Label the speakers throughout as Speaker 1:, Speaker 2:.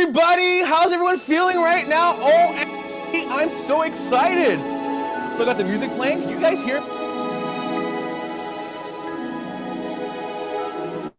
Speaker 1: everybody? How's everyone feeling right now? Oh, I'm so excited. Still got the music playing. Can you guys hear? Can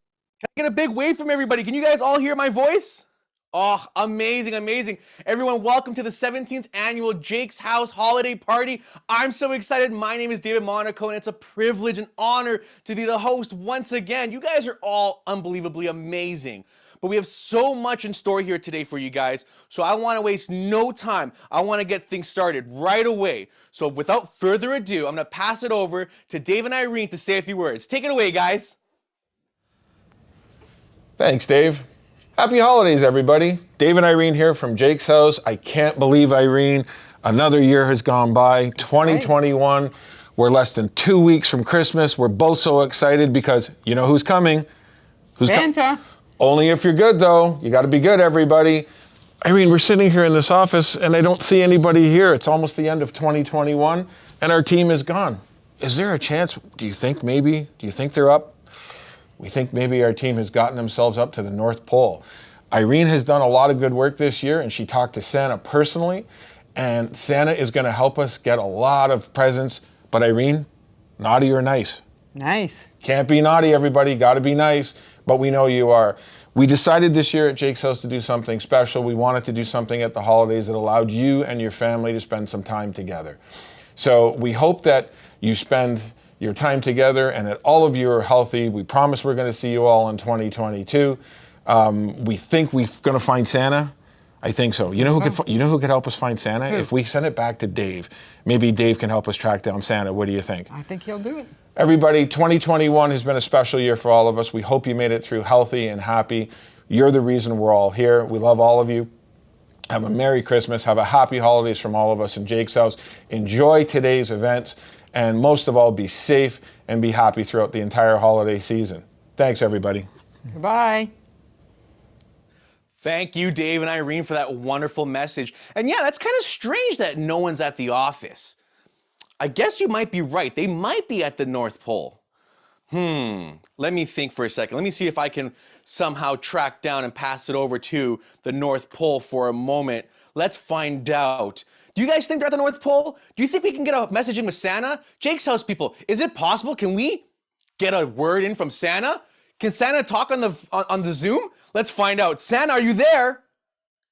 Speaker 1: I get a big wave from everybody? Can you guys all hear my voice? Oh, amazing, amazing. Everyone, welcome to the 17th annual Jake's House Holiday Party. I'm so excited. My name is Dave Monaco, and it's a privilege and honor to be the host once again. You guys are all unbelievably amazing. But we have so much in store here today for you guys, so I want to waste no time. I want to get things started right away. So without further ado, I'm going to pass it over to Dave and Irene to say a few words. Take it away, guys.
Speaker 2: Thanks, Dave. Happy holidays, everybody. Dave and Irene here from Jake's House. I can't believe, Irene, another year has gone by. 2021. Right. We're less than 2 weeks from Christmas. We're both so excited because you know who's coming?
Speaker 3: Santa.
Speaker 2: Only if you're good, though. You got to be good, everybody. Irene, we're sitting here in this office, and I don't see anybody here. It's almost the end of 2021, and our team is gone. Is there a chance? Do you think they're up? We think maybe our team has gotten themselves up to the North Pole. Irene has done a lot of good work this year, and she talked to Santa personally, and Santa is going to help us get a lot of presents. But Irene, naughty or nice?
Speaker 3: Nice.
Speaker 2: Can't be naughty, everybody. Got to be nice, but we know you are. We decided this year at Jake's House to do something special. We wanted to do something at the holidays that allowed you and your family to spend some time together. So we hope that you spend your time together and that all of you are healthy. We promise we're going to see you all in 2022. We think we're going to find Santa. I think so. You know who could help us find Santa?
Speaker 3: Who?
Speaker 2: If we send it back to Dave, maybe Dave can help us track down Santa. What do you think?
Speaker 3: I think he'll do it.
Speaker 2: Everybody, 2021 has been a special year for all of us. We hope you made it through healthy and happy. You're the reason we're all here. We love all of you. Have a Merry Christmas. Have a happy holidays from all of us in Jake's House. Enjoy today's events. And most of all, be safe and be happy throughout the entire holiday season. Thanks, everybody.
Speaker 3: Goodbye.
Speaker 1: Thank you, Dave and Irene, for that wonderful message. And yeah, that's kind of strange that no one's at the office. I guess you might be right. They might be at the North Pole. Let me think for a second. Let me see if I can somehow track down and pass it over to the North Pole for a moment. Let's find out. Do you guys think they're at the North Pole? Do you think we can get a message in with Santa? Jake's House people, is it possible? Can we get a word in from Santa? Can Santa talk on the Zoom? Let's find out. Santa, are you there?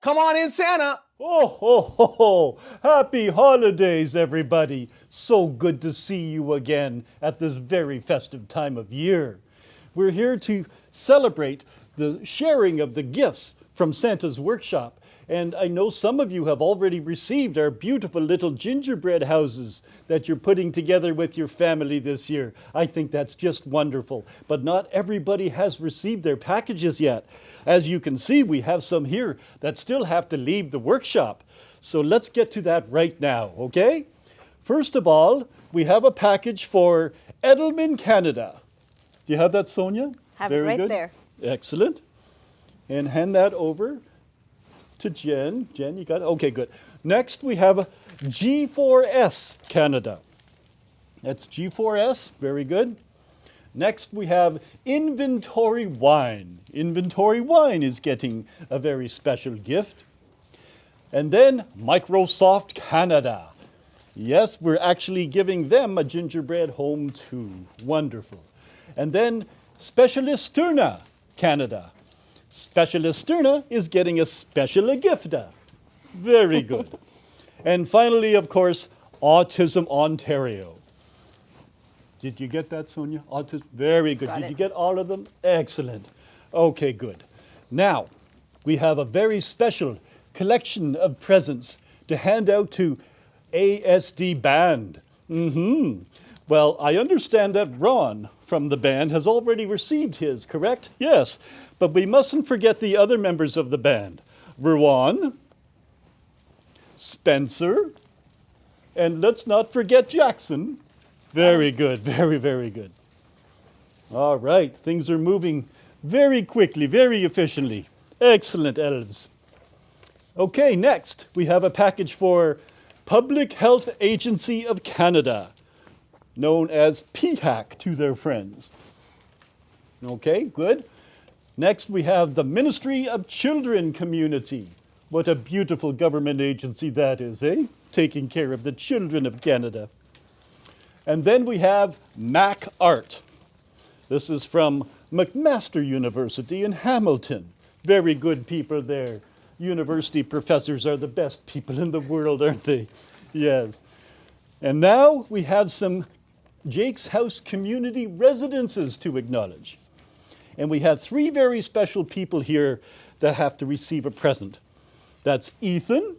Speaker 1: Come on in, Santa.
Speaker 4: Oh, ho, ho, ho. Happy holidays, everybody. So good to see you again at this very festive time of year. We're here to celebrate the sharing of the gifts from Santa's workshop. And I know some of you have already received our beautiful little gingerbread houses that you're putting together with your family this year. I think that's just wonderful. But not everybody has received their packages yet. As you can see, we have some here that still have to leave the workshop. So let's get to that right now, okay? First of all, we have a package for Edelman, Canada. Do you have that, Sonia?
Speaker 5: Have it right there.
Speaker 4: Excellent. And hand that over to Jen. Jen, you got it? Okay, good. Next, we have G4S Canada. That's G4S. Very good. Next, we have Inventory Wine. Inventory Wine is getting a very special gift. And then Microsoft Canada. Yes, we're actually giving them a gingerbread home too. Wonderful. And then Specialisterna Canada. Specialisterna is getting a special gift. Very good. And finally, of course, Autism Ontario. Did you get that, Sonia? Autism, very good. Did you get all of them? Excellent. Okay, good. Now, we have a very special collection of presents to hand out to ASD Band. Well, I understand that Ron from the band has already received his, correct? Yes. But we mustn't forget the other members of the band. Rowan, Spencer, and let's not forget Jackson. Very good, very, very good. All right, things are moving very quickly, very efficiently. Excellent, elves. Okay, next we have a package for Public Health Agency of Canada, known as PHAC to their friends. Okay, good. Next, we have the Ministry of Children Community. What a beautiful government agency that is, eh? Taking care of the children of Canada. And then we have Mac Art. This is from McMaster University in Hamilton. Very good people there. University professors are the best people in the world, aren't they? Yes. And now we have some Jake's House community residences to acknowledge. And we have three very special people here that have to receive a present. That's Ethan,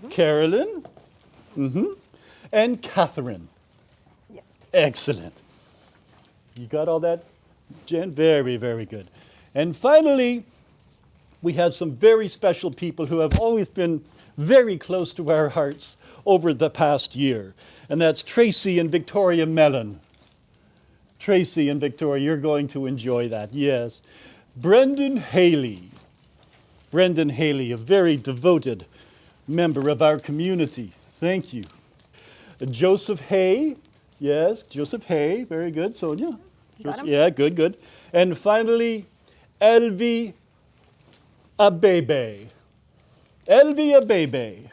Speaker 4: Carolyn, and Catherine.
Speaker 5: Yeah.
Speaker 4: Excellent. You got all that, Jen? Very, very good. And finally, we have some very special people who have always been very close to our hearts over the past year. And that's Tracy and Victoria Mellon. Tracy and Victoria, you're going to enjoy that, yes. Brendan Haley. Brendan Haley, a very devoted member of our community. Thank you. Joseph Hay. Yes, Joseph Hay. Very good, Sonia.
Speaker 5: Got him.
Speaker 4: Yeah, good, good. And finally, Elvie Abebe. Elvie Abebe.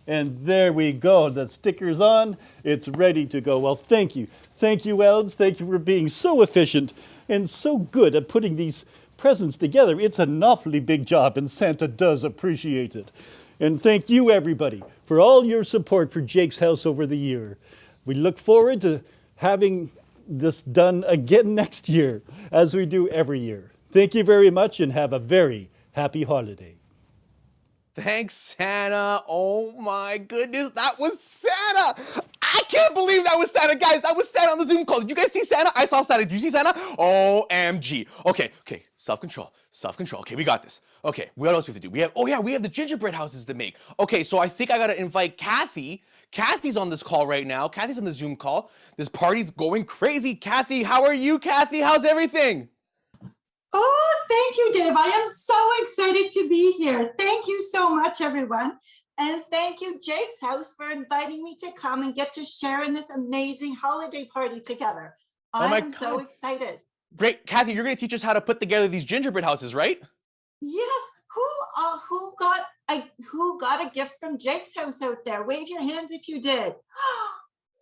Speaker 4: And there we go. The sticker's on. It's ready to go. Well, thank you. Thank you, elves. Thank you for being so efficient and so good at putting these presents together. It's an awfully big job, and Santa does appreciate it. And thank you, everybody, for all your support for Jake's House over the year. We look forward to having this done again next year, as we do every year. Thank you very much, and have a very happy holiday.
Speaker 1: Thanks, Santa. Oh my goodness, that was Santa. I can't believe that was Santa, guys. That was Santa on the Zoom call. Did you guys see Santa? I saw Santa. Did you see Santa? OMG. Okay, self-control. Okay, we got this. Okay, what else do we have to do? We have the gingerbread houses to make. Okay, so I think I gotta invite Cathy. Cathy's on this call right now. Cathy's on the Zoom call. This party's going crazy. Cathy, how are you, Cathy? How's everything?
Speaker 5: Oh, thank you, Dave. I am so excited to be here. Thank you so much, everyone. And thank you, Jake's House, for inviting me to come and get to share in this amazing holiday party together.
Speaker 1: Oh my
Speaker 5: I'm so
Speaker 1: God.
Speaker 5: excited.
Speaker 1: Great, Cathy, you're gonna teach us how to put together these gingerbread houses, right?
Speaker 5: Yes. Who got a gift from Jake's House out there? Wave your hands if you did.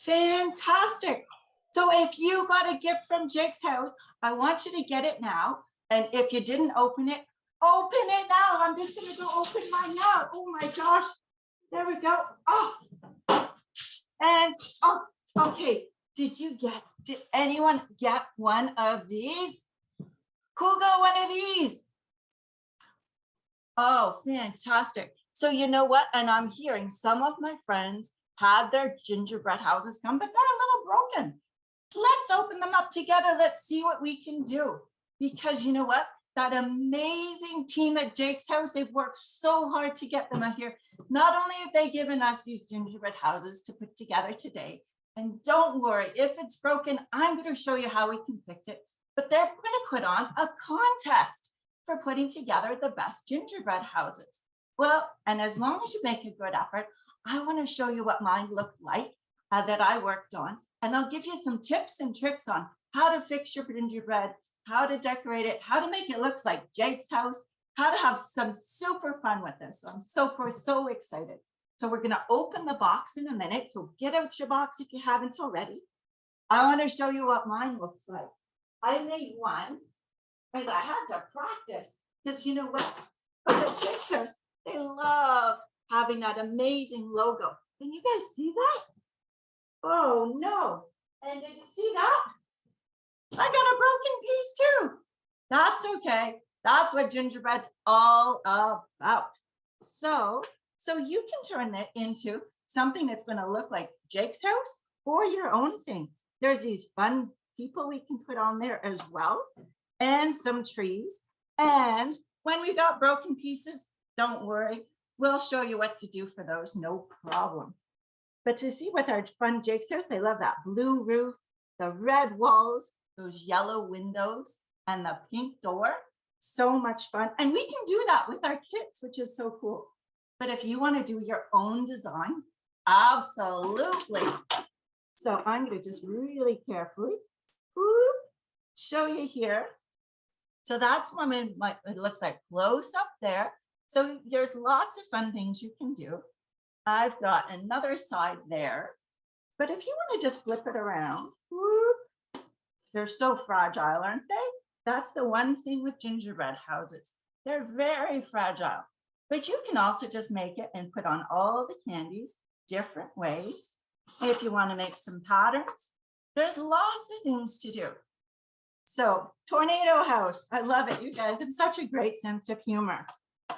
Speaker 5: Fantastic. So if you got a gift from Jake's House, I want you to get it now. And if you didn't open it now. I'm just going to go open mine now. Oh my gosh. There we go. Okay. Did anyone get one of these? Who got one of these? Oh, fantastic. So you know what? And I'm hearing some of my friends had their gingerbread houses come, but they're a little broken. Let's open them up together. Let's see what we can do. Because you know what? That amazing team at Jake's House, they've worked so hard to get them out here. Not only have they given us these gingerbread houses to put together today, and don't worry, if it's broken, I'm going to show you how we can fix it. But they're going to put on a contest for putting together the best gingerbread houses. Well, and as long as you make a good effort, I want to show you what mine looked like that I worked on. And I'll give you some tips and tricks on how to fix your gingerbread, how to decorate it, how to make it look like Jake's House, how to have some super fun with this. So I'm so excited. So we're going to open the box in a minute. So get out your box if you haven't already. I want to show you what mine looks like. I made one because I had to practice. Because you know what? At Jake's House, they love having that amazing logo. Can you guys see that? Oh no. And did you see that? I got a broken piece too. That's okay. That's what gingerbread's all about. So you can turn it into something that's going to look like Jake's House or your own thing. There's these fun people we can put on there as well, and some trees. And when we got broken pieces, don't worry. We'll show you what to do for those, no problem. But to see with our fun Jake's House, they love that blue roof, the red walls, those yellow windows, and the pink door. So much fun. And we can do that with our kits, which is so cool. But if you want to do your own design, absolutely. So I'm going to just really carefully show you here So that's what it looks like close up there. So there's lots of fun things you can do. I've got another side there, but if you want to just flip it around, whoop, they're so fragile, aren't they? That's the one thing with gingerbread houses. They're very fragile, but you can also just make it and put on all the candies different ways. If you want to make some patterns, there's lots of things to do. So tornado house, I love it. You guys have such a great sense of humor.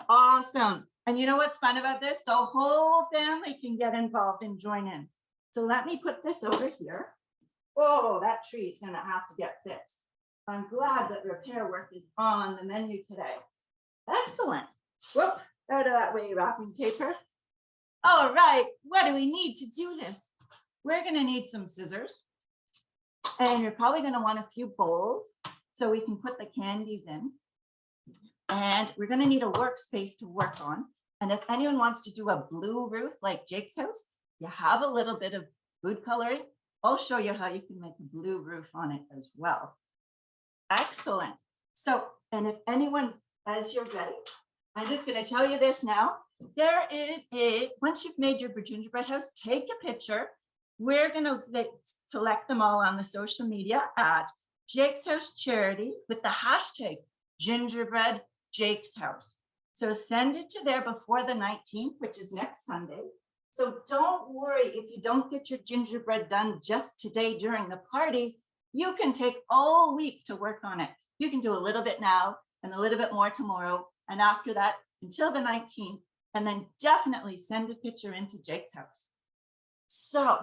Speaker 5: Awesome. And you know what's fun about this? The whole family can get involved and join in. So let me put this over here. Oh, that tree is going to have to get fixed. I'm glad that repair work is on the menu today. Excellent. Whoop, out of that way, wrapping paper. All right, what do we need to do this? We're going to need some scissors. And you're probably going to want a few bowls so we can put the candies in. And we're going to need a workspace to work on. And if anyone wants to do a blue roof like Jake's house, you have a little bit of food coloring. I'll show you how you can make a blue roof on it as well. Excellent. So, and if anyone, as you're ready, I'm just going to tell you this now. There is once you've made your gingerbread house, take a picture. We're going to collect them all on the social media at Jake's House Charity with the hashtag gingerbread Jake's House. So send it to there before the 19th, which is next Sunday. So don't worry if you don't get your gingerbread done just today during the party. You can take all week to work on it. You can do a little bit now and a little bit more tomorrow. And after that, until the 19th, and then definitely send a picture into Jake's house. So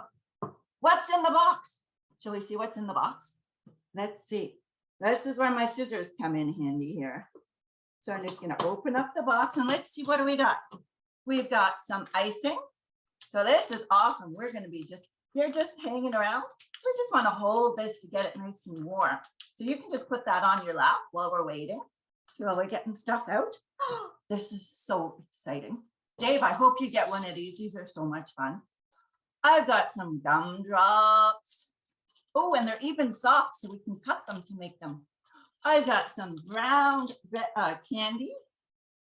Speaker 5: what's in the box? Shall we see what's in the box? Let's see. This is where my scissors come in handy here. So I'm just going to open up the box and let's see what do we got. We've got some icing. So this is awesome. We're going to be you're just hanging around. We just want to hold this to get it nice and warm. So you can just put that on your lap while we're waiting, while we're getting stuff out. This is so exciting. Dave, I hope you get one of these. These are so much fun. I've got some gumdrops. Oh, and they're even soft, so we can cut them to make them. I've got some ground candy,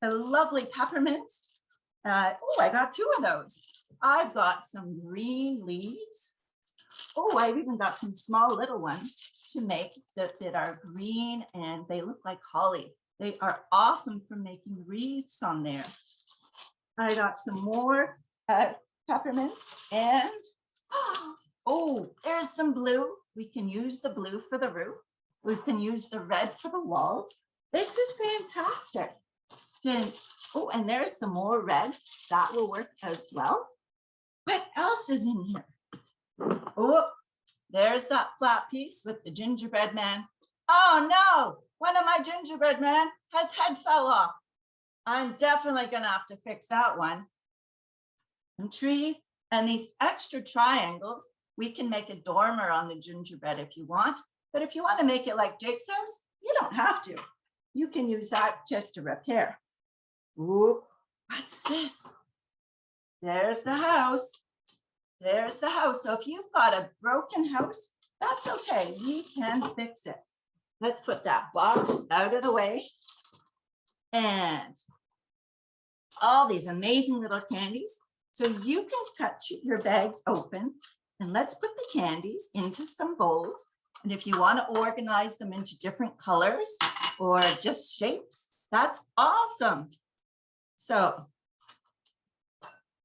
Speaker 5: a lovely peppermints. Oh, I got 2 of those. I've got some green leaves. Oh, I've even got some small little ones to make that are green and they look like holly. They are awesome for making wreaths on there. I got some more peppermints and oh, there's some blue. We can use the blue for the roof. We can use the red for the walls. This is fantastic. Then, oh, and there's some more red. That will work as well. What else is in here? Oh, there's that flat piece with the gingerbread man. Oh no, one of my gingerbread man, his head fell off. I'm definitely gonna have to fix that one. And trees and these extra triangles, we can make a dormer on the gingerbread if you want. But if you want to make it like Jake's house, you don't have to. You can use that just to repair. Ooh, what's this? There's the house. There's the house. So if you've got a broken house, that's okay. We can fix it. Let's put that box out of the way. And all these amazing little candies. So you can cut your bags open and let's put the candies into some bowls. And if you want to organize them into different colors or just shapes, that's awesome. So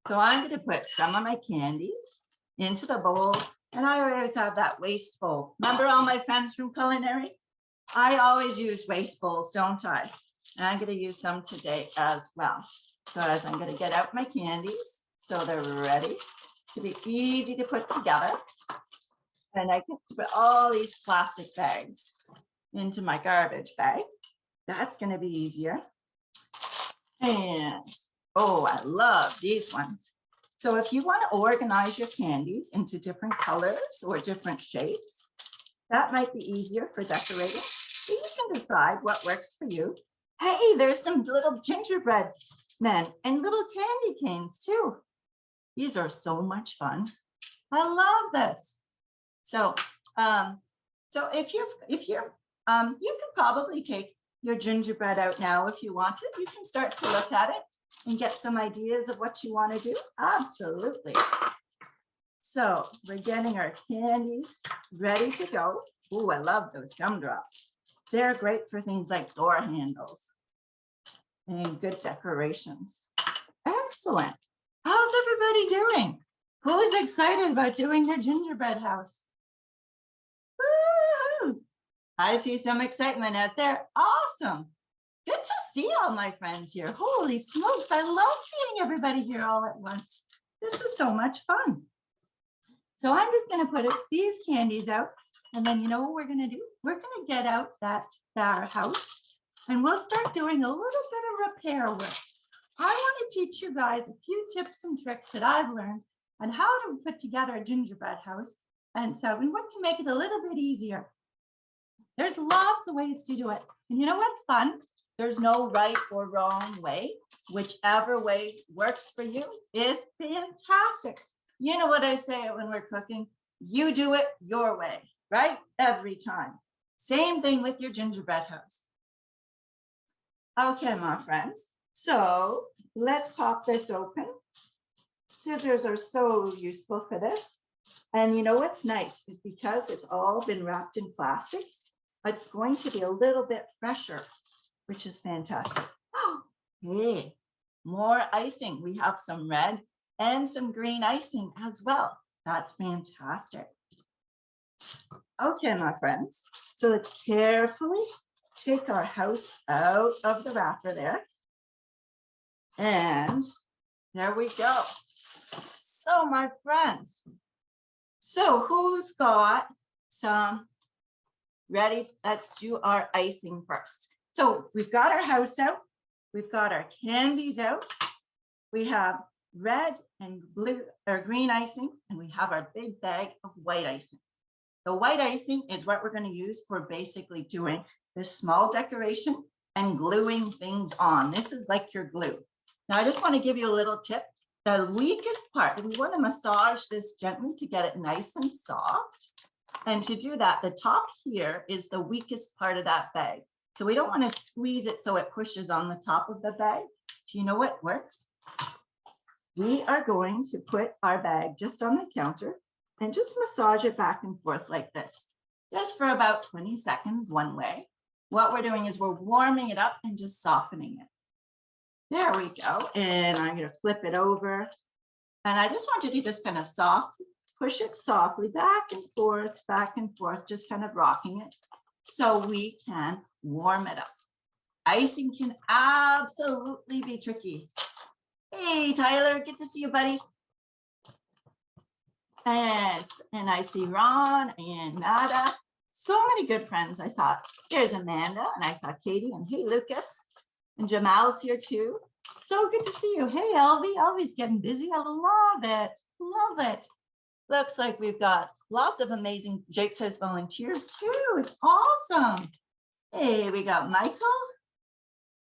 Speaker 5: I'm going to put some of my candies into the bowl. And I always have that waste bowl. Remember all my friends from culinary? I always use waste bowls, don't I? And I'm going to use some today as well. So as I'm going to get out my candies, so they're ready to be easy to put together. And I can put all these plastic bags into my garbage bag. That's going to be easier. And oh, I love these ones. So if you want to organize your candies into different colors or different shapes, that might be easier for decorating. So you can decide what works for you. Hey, there's some little gingerbread men and little candy canes too. These are so much fun. I love this. So, if you're, you can probably take your gingerbread out now if you want it. You can start to look at it and get some ideas of what you want to do. Absolutely. So we're getting our candies ready to go. Oh, I love those gumdrops. They're great for things like door handles and good decorations. Excellent. How's everybody doing? Who's excited about doing their gingerbread house? Woo! I see some excitement out there. Awesome. Good to see all my friends here. Holy smokes, I love seeing everybody here all at once. This is so much fun. So I'm just going to put these candies out, and then you know what we're going to do? We're going to get out our house, and we'll start doing a little bit of repair work. I want to teach you guys a few tips and tricks that I've learned on how to put together a gingerbread house, and so we want to make it a little bit easier. There's lots of ways to do it, and you know what's fun? There's no right or wrong way. Whichever way works for you is fantastic. You know what I say when we're cooking? You do it your way, right? Every time. Same thing with your gingerbread house. Okay, my friends. So let's pop this open. Scissors are so useful for this. And you know what's nice is because it's all been wrapped in plastic, it's going to be a little bit fresher, which is fantastic. Hey, more icing. We have some red and some green icing as well. That's fantastic. Okay, my friends. So let's carefully take our house out of the wrapper there. And there we go. So my friends, so who's got some ready? Let's do our icing first. So we've got our house out. We've got our candies out. We have red and blue or green icing, and we have our big bag of white icing. The white icing is what we're going to use for basically doing this small decoration and gluing things on. This is like your glue. Now, I just want to give you a little tip. The weakest part, we want to massage this gently to get it nice and soft. And to do that, the top here is the weakest part of that bag. So we don't want to squeeze it so it pushes on the top of the bag. Do you know what works? We are going to put our bag just on the counter and just massage it back and forth like this, just for about 20 seconds one way. What we're doing is we're warming it up and just softening it. There we go. And I'm going to flip it over. And I just want you to just kind of push it softly back and forth, just kind of rocking it so we can warm it up. Icing can absolutely be tricky. Hey, Tyler, good to see you, buddy. And I see Ron and Nada. So many good friends I saw. There's Amanda, and I saw Katie, and hey, Lucas. And Jamal's here too. So good to see you. Hey, Elvie. Elvie's getting busy. I love it. Love it. Looks like we've got lots of amazing Jake says volunteers too. It's awesome. Hey, we got Michael.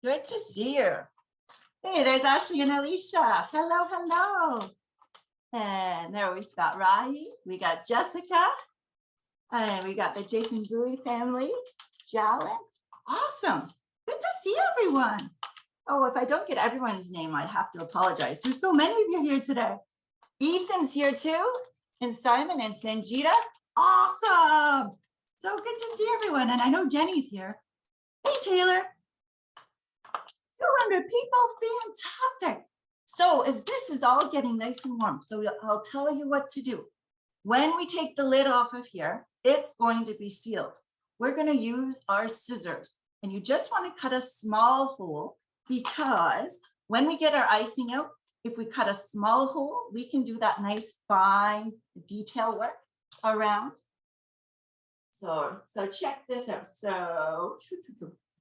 Speaker 5: Good to see you. Hey, there's Ashley and Alicia. Hello, hello. And there we've got Rahi. We got Jessica. And we got the Jason Bowie family. Jalen. Awesome. Good to see everyone. Oh, if I don't get everyone's name, I have to apologize. There's so many of you here today. Ethan's here too. And Simon and Sanjita. Awesome. So good to see everyone. And I know Jenny's here. Hey, Taylor. 200 people, fantastic. So if this is all getting nice and warm, so I'll tell you what to do. When we take the lid off of here, it's going to be sealed. We're going to use our scissors, and you just want to cut a small hole because when we get our icing out, if we cut a small hole, we can do that nice fine detail work around. So check this out. So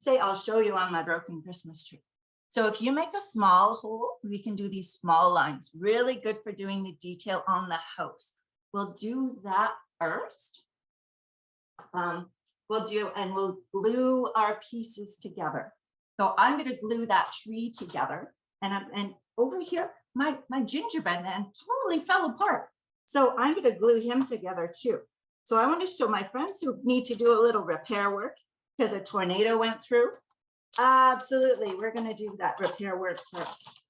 Speaker 5: say I'll show you on my broken Christmas tree. So if you make a small hole, we can do these small lines. Really good for doing the detail on the house. We'll do that first. We'll glue our pieces together. So I'm going to glue that tree together. And over here, my gingerbread man totally fell apart. So I'm going to glue him together too. So I want to show my friends who need to do a little repair work because a tornado went through. Absolutely. We're going to do that repair work first.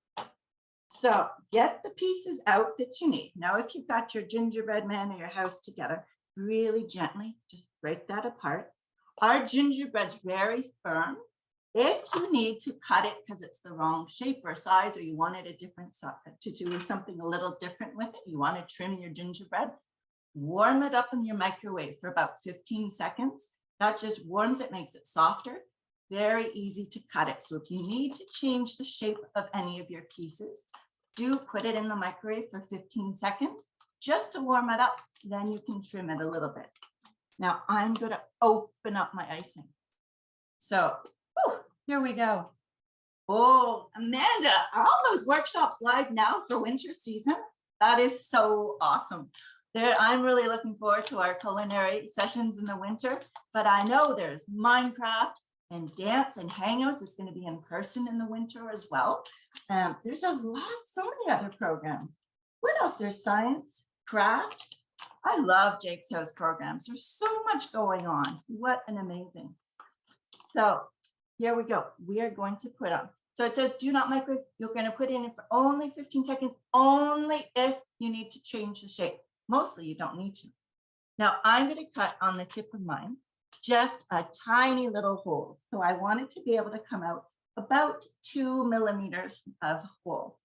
Speaker 5: So get the pieces out that you need. Now, if you've got your gingerbread man or your house together, really gently just break that apart. Our gingerbread's very firm. If you need to cut it because it's the wrong shape or size, or you wanted a different size to do something a little different with it, you want to trim your gingerbread, warm it up in your microwave for about 15 seconds. That just warms it, makes it softer. Very easy to cut it. So if you need to change the shape of any of your pieces, do put it in the microwave for 15 seconds just to warm it up. Then you can trim it a little bit. Now I'm going to open up my icing. So here we go. Oh, Amanda, are all those workshops live now for winter season? That is so awesome. I'm really looking forward to our culinary sessions in the winter, but I know there's Minecraft and dance and hangouts. It's going to be in person in the winter as well. There's so many other programs. What else? There's science, craft. I love Jake's House programs. There's so much going on. What an amazing. So here we go. We are going to put on. So it says, do not microwave. You're going to put in it for only 15 seconds, only if you need to change the shape. Mostly you don't need to. Now I'm going to cut on the tip of mine, just a tiny little hole. So I want it to be able to come out about 2 millimeters of hole.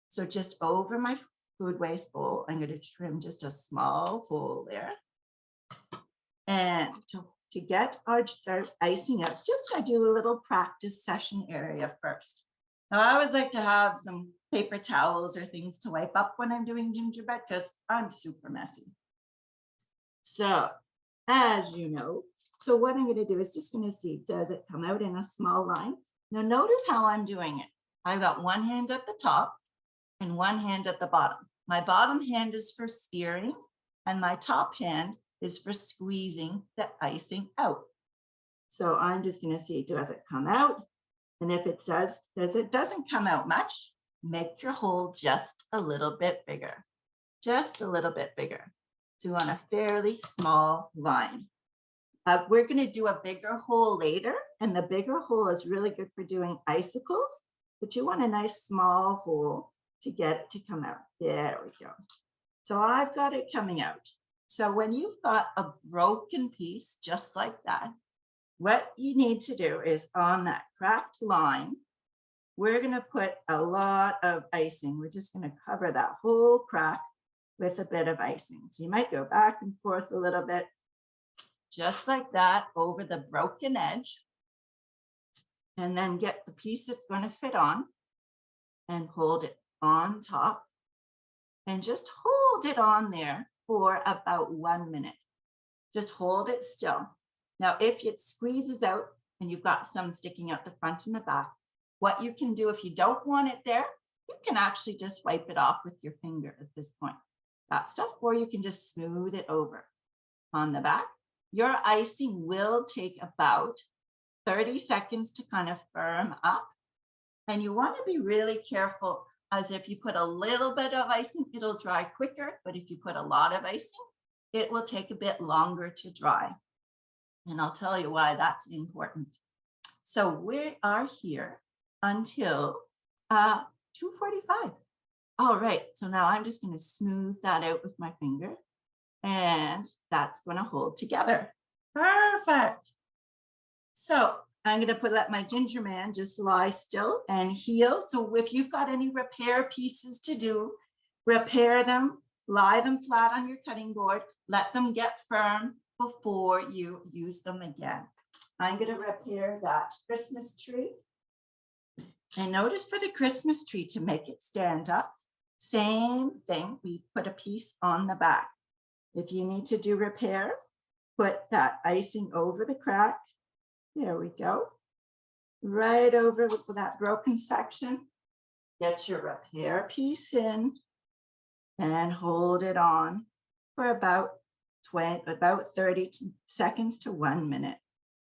Speaker 5: So just over my food waste bowl, I'm going to trim just a small hole there. And to get our icing out, just I do a little practice session area first. Now I always like to have some paper towels or things to wipe up when I'm doing gingerbread because I'm super messy. So as you know, so what I'm going to do is just going to see, does it come out in a small line? Now notice how I'm doing it. I've got one hand at the top and one hand at the bottom. My bottom hand is for steering and my top hand is for squeezing the icing out. So I'm just going to see, does it come out? And if it says, it doesn't come out much, make your hole just a little bit bigger, just a little bit bigger. So on a fairly small line. We're going to do a bigger hole later, and the bigger hole is really good for doing icicles, but you want a nice small hole to get it to come out. There we go. So I've got it coming out. So when you've got a broken piece just like that, what you need to do is on that cracked line, we're going to put a lot of icing. We're just going to cover that whole crack with a bit of icing. So you might go back and forth a little bit, just like that, over the broken edge. And then get the piece that's going to fit on and hold it on top. And just hold it on there for about 1 minute. Just hold it still. Now, if it squeezes out and you've got some sticking out the front and the back, what you can do if you don't want it there, you can actually just wipe it off with your finger at this point. That stuff, or you can just smooth it over. On the back, your icing will take about 30 seconds to kind of firm up. And you want to be really careful, as if you put a little bit of icing, it'll dry quicker. But if you put a lot of icing, it will take a bit longer to dry. And I'll tell you why that's important. So we are here until 2:45. All right, so now I'm just going to smooth that out with my finger, and that's going to hold together. Perfect. So I'm going to let my ginger man just lie still and heal. So if you've got any repair pieces to do, repair them, lie them flat on your cutting board, let them get firm before you use them again. I'm going to repair that Christmas tree. And notice for the Christmas tree, to make it stand up, same thing, we put a piece on the back. If you need to do repair, put that icing over the crack. There we go. Right over that broken section. Get your repair piece in and hold it on for about 30 seconds to 1 minute.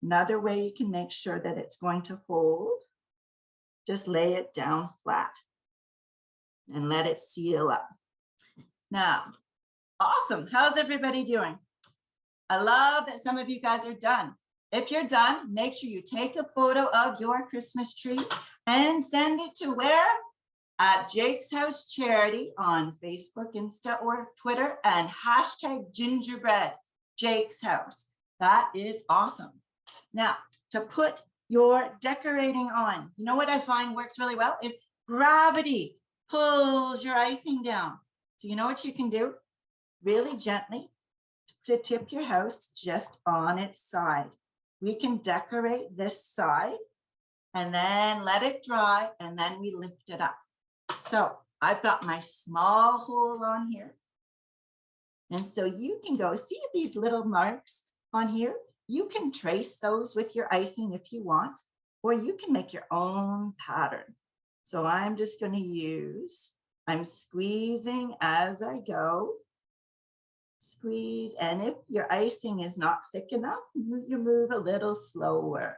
Speaker 5: Another way you can make sure that it's going to hold, just lay it down flat and let it seal up. Now, awesome. How's everybody doing? I love that some of you guys are done. if you're done, make sure you take a photo of your Christmas tree and send it to where? At Jake's House Charity on Facebook, Insta, or Twitter, and hashtag gingerbread Jake's House. That is awesome. Now, to put your decorating on, you know what I find works really well? If gravity pulls your icing down. So you know what you can do? Really gently to tip your house just on its side. We can decorate this side and then let it dry, and then we lift it up. So I've got my small hole on here. And so you can go see these little marks on here. You can trace those with your icing if you want, or you can make your own pattern. So I'm just going to use, I'm squeezing as I go. Squeeze, and if your icing is not thick enough, you move a little slower.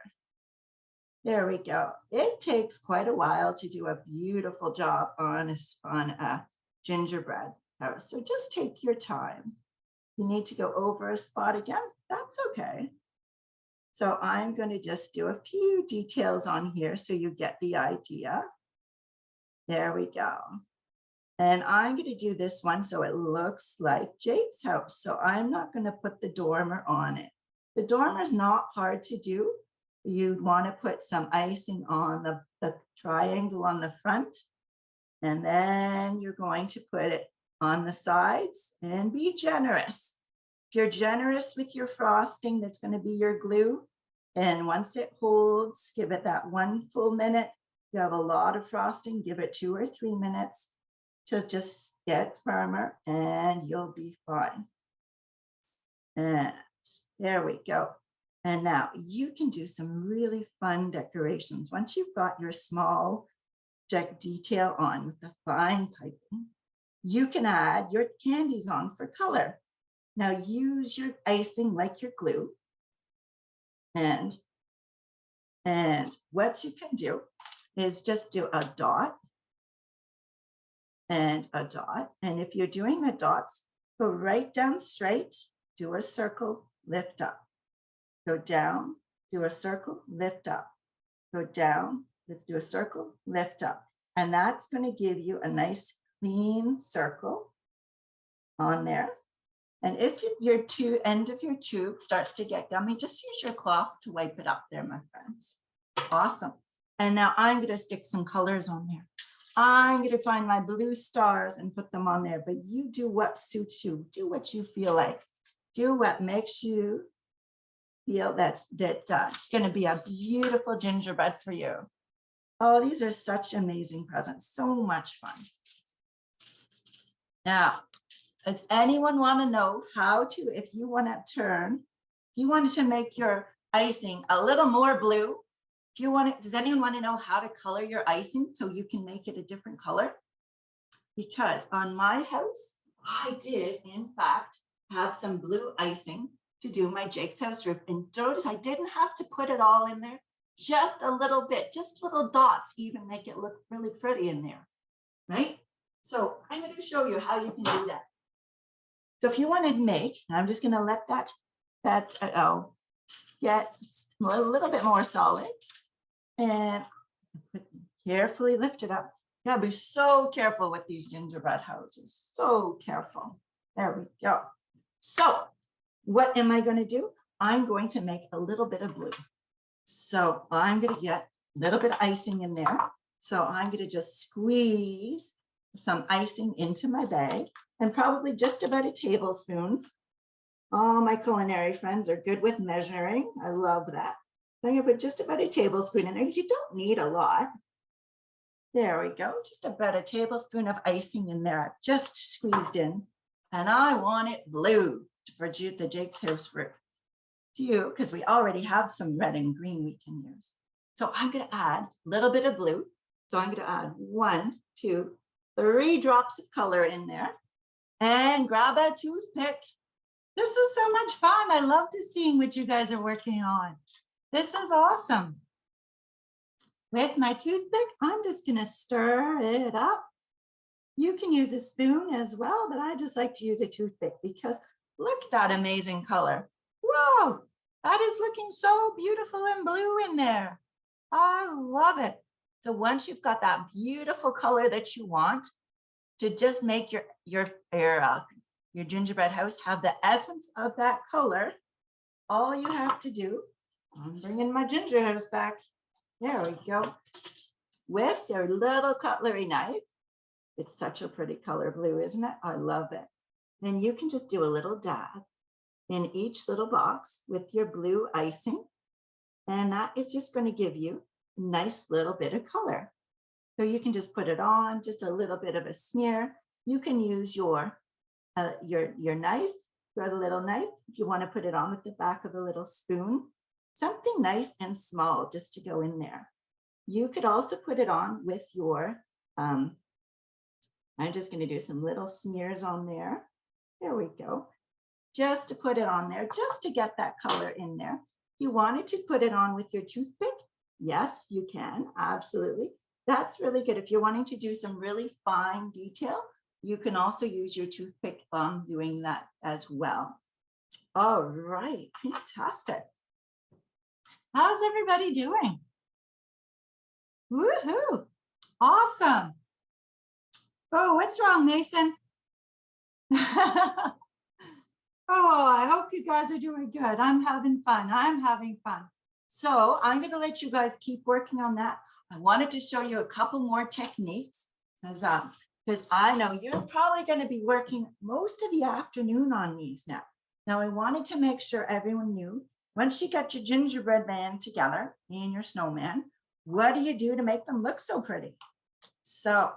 Speaker 5: There we go. It takes quite a while to do a beautiful job on a gingerbread house. So just take your time. You need to go over a spot again, that's okay. So I'm going to just do a few details on here so you get the idea. There we go. And I'm going to do this one so it looks like Jake's house. So I'm not going to put the dormer on it. The dormer is not hard to do. You'd want to put some icing on the triangle on the front. And then you're going to put it on the sides and be generous. If you're generous with your frosting, that's going to be your glue. And once it holds, give it that 1 full minute. You have a lot of frosting, give it 2 or 3 minutes to just get firmer and you'll be fine. And there we go. And now you can do some really fun decorations. Once you've got your small detail on with the fine piping, you can add your candies on for color. Now use your icing like your glue. And what you can do is just do a dot and a dot. And if you're doing the dots, go right down straight, do a circle, lift up. Go down, do a circle, lift up. Go down, do a circle, lift up. And that's going to give you a nice clean circle on there. And if your end of your tube starts to get gummy, just use your cloth to wipe it up there, my friends. Awesome. And now I'm going to stick some colors on there. I'm going to find my blue stars and put them on there, but you do what suits you. Do what you feel like. Do what makes you feel that it's going to be a beautiful gingerbread for you. Oh, these are such amazing presents. So much fun. Now, does anyone want to know how to, if you want to make your icing a little more blue, does anyone want to know how to color your icing so you can make it a different color? Because on my house, I did, in fact, have some blue icing to do my Jake's house roof. And notice I didn't have to put it all in there, just a little bit, just little dots even make it look really pretty in there, right? So I'm going to show you how you can do that. So if you want to make, I'm just going to let that get a little bit more solid and carefully lift it up. You gotta be so careful with these gingerbread houses, so careful. There we go. So what am I going to do? I'm going to make a little bit of blue. So I'm going to get a little bit of icing in there. So I'm going to just squeeze some icing into my bag and probably just about a tablespoon. All my culinary friends are good with measuring. I love that. I'm going to put just about a tablespoon in there because you don't need a lot. There we go. Just about a tablespoon of icing in there. I've just squeezed in. And I want it blue for the Jake's house roof. Do you? Because we already have some red and green we can use. So I'm going to add a little bit of blue. So I'm going to add 1, 2, 3 drops of color in there. And grab a toothpick. This is so much fun. I love to see what you guys are working on. This is awesome. With my toothpick, I'm just going to stir it up. You can use a spoon as well, but I just like to use a toothpick because look at that amazing color. Whoa, that is looking so beautiful and blue in there. I love it. So once you've got that beautiful color that you want to just make your gingerbread house have the essence of that color, all you have to do, I'm bringing my ginger house back. There we go. With your little cutlery knife, it's such a pretty color blue, isn't it? I love it. Then you can just do a little dab in each little box with your blue icing. And that is just going to give you a nice little bit of color. So you can just put it on, just a little bit of a smear. You can use your knife, your little knife, if you want to put it on with the back of a little spoon, something nice and small just to go in there. You could also put it on with your, I'm just going to do some little smears on there. There we go. Just to put it on there, just to get that color in there. You wanted to put it on with your toothpick? Yes, you can, absolutely. That's really good. If you're wanting to do some really fine detail, you can also use your toothpick on doing that as well. All right, fantastic. How's everybody doing? Woohoo, awesome. Oh, what's wrong, Mason? Oh, I hope you guys are doing good. I'm having fun. I'm having fun. So I'm going to let you guys keep working on that. I wanted to show you a couple more techniques because I know you're probably going to be working most of the afternoon on these now. Now, I wanted to make sure everyone knew once you get your gingerbread man together and your snowman, what do you do to make them look so pretty? So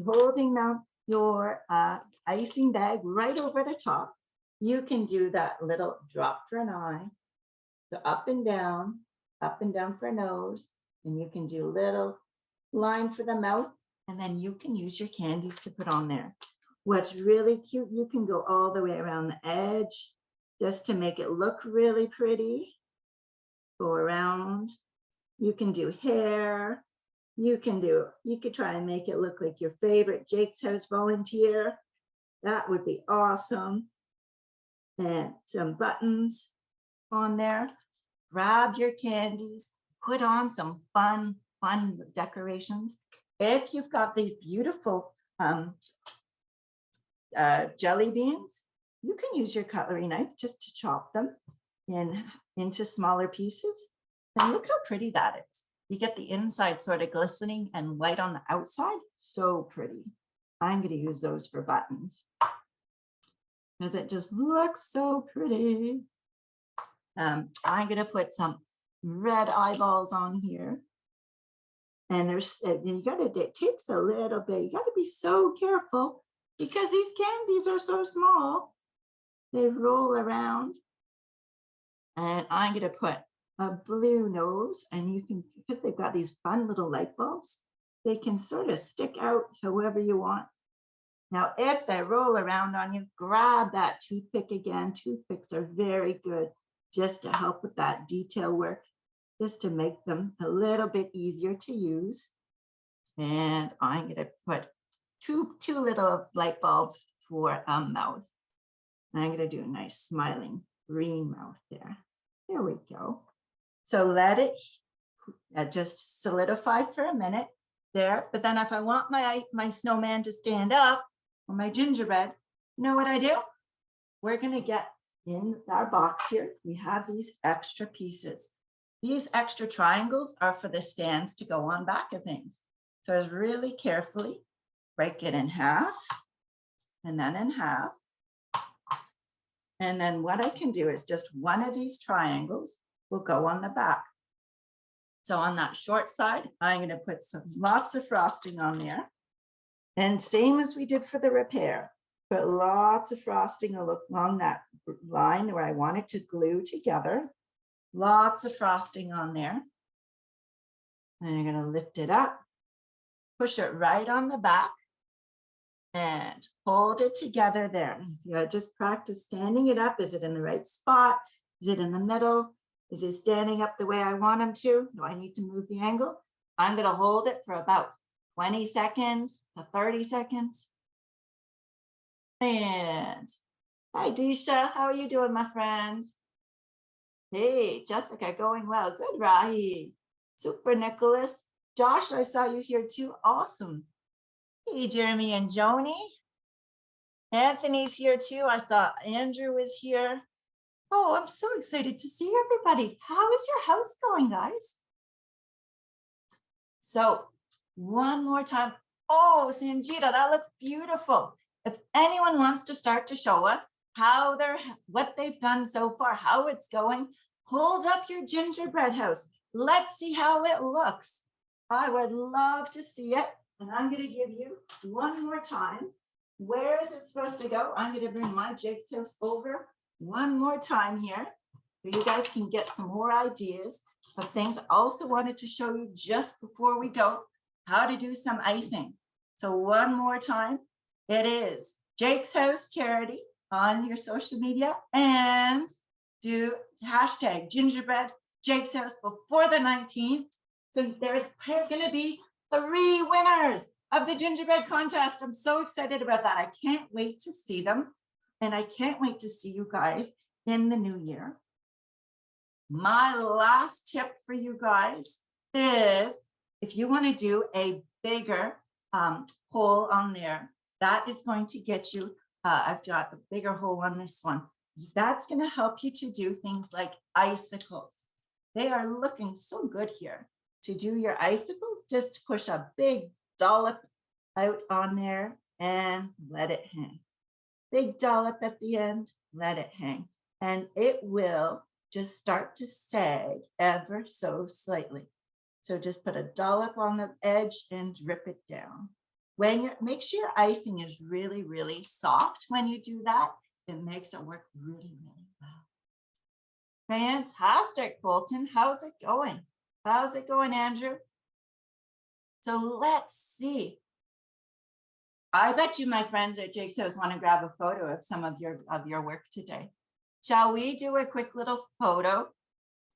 Speaker 5: holding now your icing bag right over the top, you can do that little drop for an eye, so up and down for a nose, and you can do a little line for the mouth, and then you can use your candies to put on there. What's really cute, you can go all the way around the edge just to make it look really pretty. Go around. You can do hair. You could try and make it look like your favorite Jake's House volunteer. That would be awesome. And some buttons on there. Grab your candies, put on some fun decorations. If you've got these beautiful jelly beans, you can use your cutlery knife just to chop them into smaller pieces. And look how pretty that is. You get the inside sort of glistening and white on the outside. So pretty. I'm going to use those for buttons because it just looks so pretty. I'm going to put some red eyeballs on here. And it takes a little bit. You got to be so careful because these candies are so small. They roll around. And I'm going to put a blue nose, and you can, because they've got these fun little light bulbs, they can sort of stick out however you want. Now, if they roll around on you, grab that toothpick again. Toothpicks are very good just to help with that detail work, just to make them a little bit easier to use. And I'm going to put two little light bulbs for a mouth. And I'm going to do a nice smiling green mouth there. There we go. So let it just solidify for a minute there. But then if I want my snowman to stand up, or my gingerbread, you know what I do? We're going to get in our box here. We have these extra pieces. These extra triangles are for the stands to go on back of things. So I was really carefully break it in half and then in half. And then what I can do is just one of these triangles will go on the back. So on that short side, I'm going to put lots of frosting on there. And same as we did for the repair, put lots of frosting along that line where I want it to glue together. Lots of frosting on there. And you're going to lift it up, push it right on the back, and hold it together there. You just practice standing it up. Is it in the right spot? Is it in the middle? Is it standing up the way I want them to? Do I need to move the angle? I'm going to hold it for about 20 seconds to 30 seconds. And hi, Disha. How are you doing, my friend? Hey, Jessica, going well. Good, Rahi. Super, Nicholas. Josh, I saw you here too. Awesome. Hey, Jeremy and Joni. Anthony's here too. I saw Andrew was here. Oh, I'm so excited to see everybody. How is your house going, guys? So one more time. Oh, Sanjita, that looks beautiful. If anyone wants to start to show us what they've done so far, how it's going, hold up your gingerbread house. Let's see how it looks. I would love to see it. And I'm going to give you one more time. Where is it supposed to go? I'm going to bring my Jake's house over one more time here, so you guys can get some more ideas of things. I also wanted to show you just before we go how to do some icing. So one more time, it is Jake's House Charity on your social media, and do hashtag gingerbread Jake's House before the 19th. So there's going to be 3 winners of the gingerbread contest. I'm so excited about that. I can't wait to see them. And I can't wait to see you guys in the new year. My last tip for you guys is if you want to do a bigger hole on there, that is going to get you, I've got a bigger hole on this one. That's going to help you to do things like icicles. They are looking so good here. To do your icicles, just push a big dollop out on there and let it hang. Big dollop at the end, let it hang. And it will just start to sag ever so slightly. So just put a dollop on the edge and drip it down. Make sure your icing is really, really soft when you do that. It makes it work really, really well. Fantastic, Bolton. How's it going? How's it going, Andrew? So let's see. I bet you my friends at Jake's House want to grab a photo of some of your work today. Shall we do a quick little photo?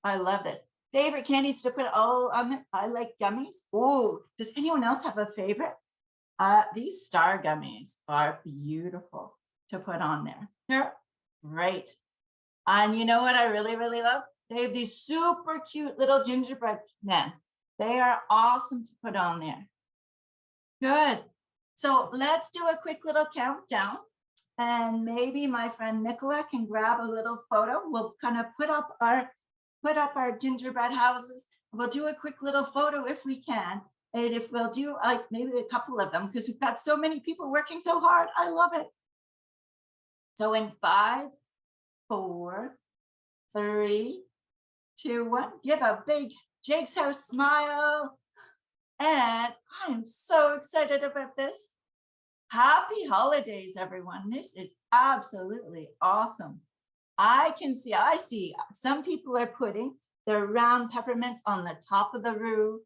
Speaker 5: I love this. Favorite candies to put all on there? I like gummies. Oh, does anyone else have a favorite? These star gummies are beautiful to put on there. They're great. And you know what I really, really love? They have these super cute little gingerbread men. They are awesome to put on there. Good. So let's do a quick little countdown, and maybe my friend Nicola can grab a little photo. We'll kind of put up our gingerbread houses. We'll do a quick little photo if we can. And if we'll do like maybe a couple of them, because we've got so many people working so hard. I love it. So in 5, 4, 3, 2, 1, give a big Jake's House smile. And I'm so excited about this. Happy holidays, everyone. This is absolutely awesome. I see some people are putting their round peppermints on the top of the roof.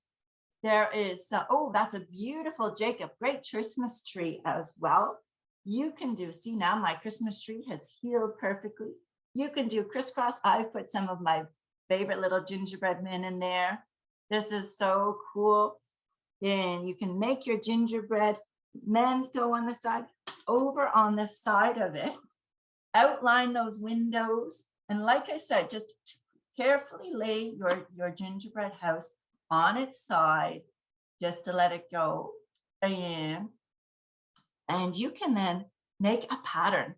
Speaker 5: There is, oh, that's a beautiful Jacob, great Christmas tree as well. You can do, see now my Christmas tree has healed perfectly. You can do crisscross. I've put some of my favorite little gingerbread men in there. This is so cool. And you can make your gingerbread men go on the side, over on the side of it, outline those windows. And like I said, just carefully lay your gingerbread house on its side, just to let it go. And you can then make a pattern.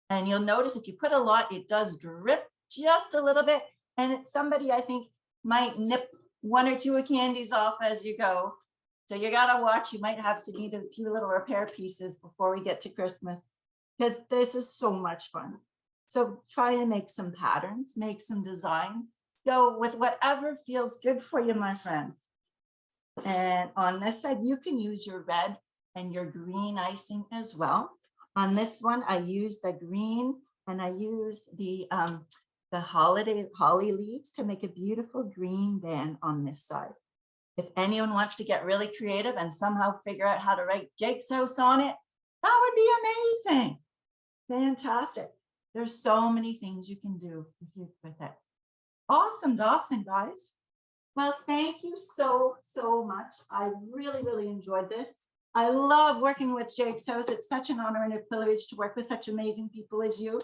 Speaker 5: And you'll notice if you put a lot, it does drip just a little bit. And somebody, I think, might nip 1 or 2 candies off as you go. So you gotta watch, you might have to need a few little repair pieces before we get to Christmas, because this is so much fun. So try and make some patterns, make some designs, go with whatever feels good for you, my friends. And on this side, you can use your red and your green icing as well. On this one, I used the green and I used the holly leaves to make a beautiful green band on this side. If anyone wants to get really creative and somehow figure out how to write Jake's House on it, that would be amazing. Fantastic. There's so many things you can do with it. Awesome, Dawson, guys. Well, thank you so, so much. I really, really enjoyed this. I love working with Jake's House. It's such an honor and a privilege to work with such amazing people as you.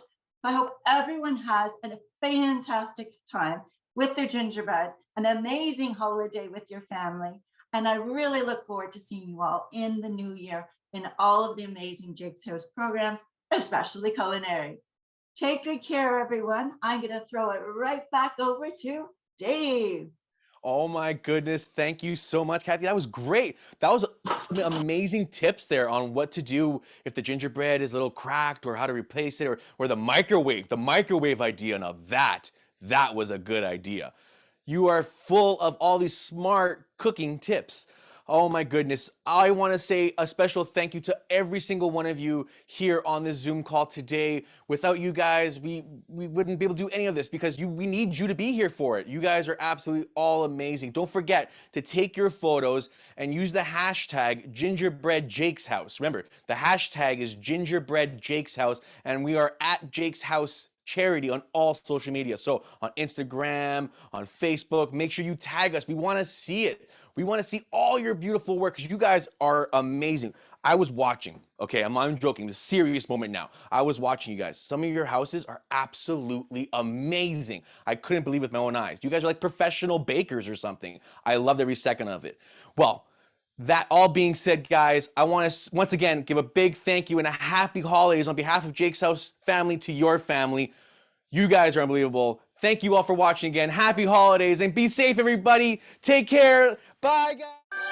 Speaker 5: I hope everyone has a fantastic time with their gingerbread, an amazing holiday with your family. And I really look forward to seeing you all in the new year in all of the amazing Jake's House programs, especially culinary. Take good care, everyone. I'm going to throw it right back over to Dave.
Speaker 1: Oh my goodness, thank you so much, Cathy. That was great. That was some amazing tips there on what to do if the gingerbread is a little cracked, or how to replace it, or the microwave idea. Now that was a good idea. You are full of all these smart cooking tips. Oh my goodness. I want to say a special thank you to every single one of you here on this Zoom call today. Without you guys, we wouldn't be able to do any of this, because we need you to be here for it. You guys are absolutely all amazing. Don't forget to take your photos and use the hashtag Gingerbread Jake's House. Remember, the hashtag is Gingerbread Jake's House, and we are at Jake's House Charity on all social media. So on Instagram, on Facebook, make sure you tag us. We want to see it. We want to see all your beautiful work, because you guys are amazing. I was watching, okay, I'm not joking, the serious moment now. I was watching you guys. Some of your houses are absolutely amazing. I couldn't believe it with my own eyes. You guys are like professional bakers or something. I loved every second of it. Well, that all being said, guys, I want to once again give a big thank you and a happy holidays on behalf of Jake's House family to your family. You guys are unbelievable. Thank you all for watching again. Happy holidays and be safe, everybody. Take care. Bye, guys.